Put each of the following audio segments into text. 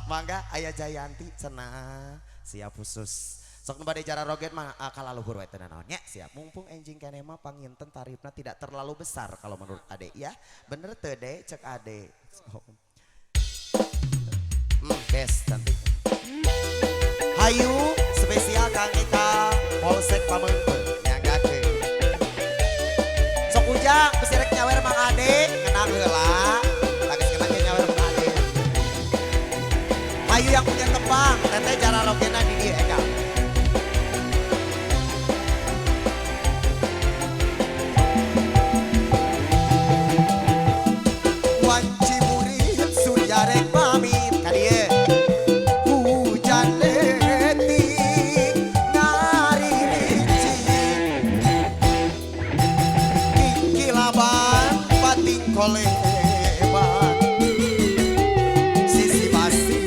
Mangga Ayah Jayanti cenah siap khusus. Sok nu bade jara roget mah kalaluhur we teh naonnya siap. Mumpung enjing keneh mah panginten tarifna tidak terlalu besar kalau menurut Ade ya. Bener teu De cek Ade. So. Best cantik. Hayu spesial Kang Eka Polsek Pamengpeung nyanggakeun. Sok ujang pesirek nyawer Mang Ade ngenang heula. Lagi ngenang nyawer Mang Ade. Hayu yang punya tembang, teteh jara rogena di dia Eka. Wanci murid surya rek pamit ka dieu. Hujan letik ngaririnci. Kikilaban pating koleban. Sisi basi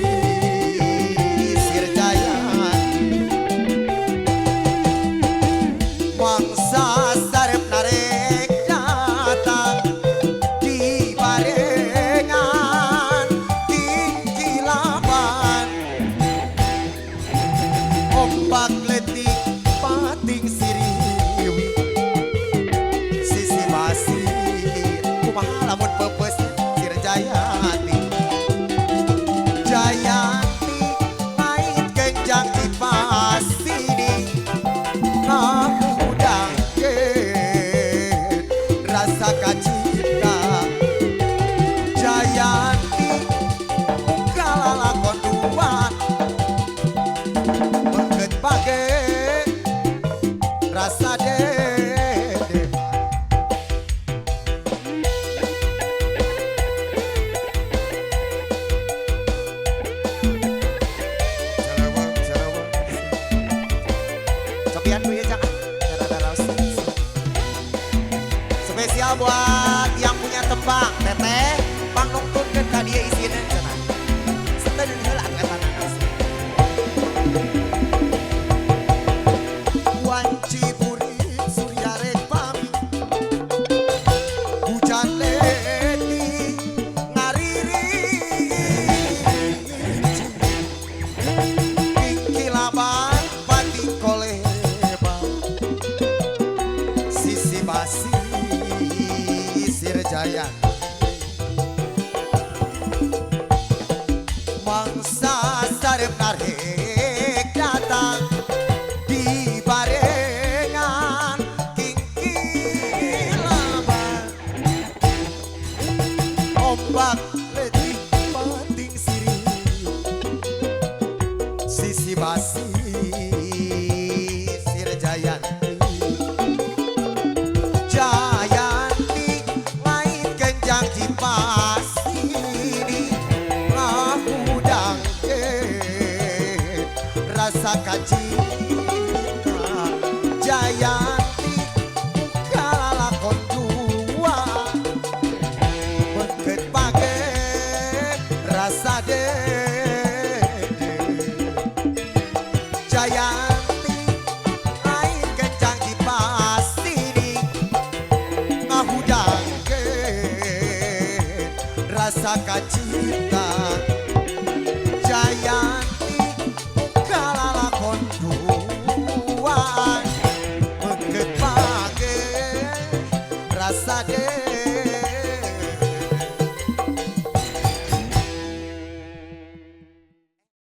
sirjayan. Mangsa sarep narek datang di barengan tinggi lapan. Ombak letik pating siriwi. Sisi basi kumaha lamun pepes sir Jayanti. Jayanti ngait kenjang di pasini. Ngudang rasa kacinta. Jayanti kalalakon dua mengget page rasa dede. Copian dulu ya jangan spesial buat yang punya tembang teteh pangnungtunkeun ka dieu isina cenah. Seteun heula katana asli. Wanci burit surya rek pamit. Hujan letik ngaririnci. Kikilaban pating koleban. Sisi basi sir Jayan. Mangsa sarep narek datang di barengan kikilaban. Ombak letih pating siriu. Sisi basi sir Jayan. Jayanti main kenjang di pasini. Ngahudang rasa kacinta. Jayanti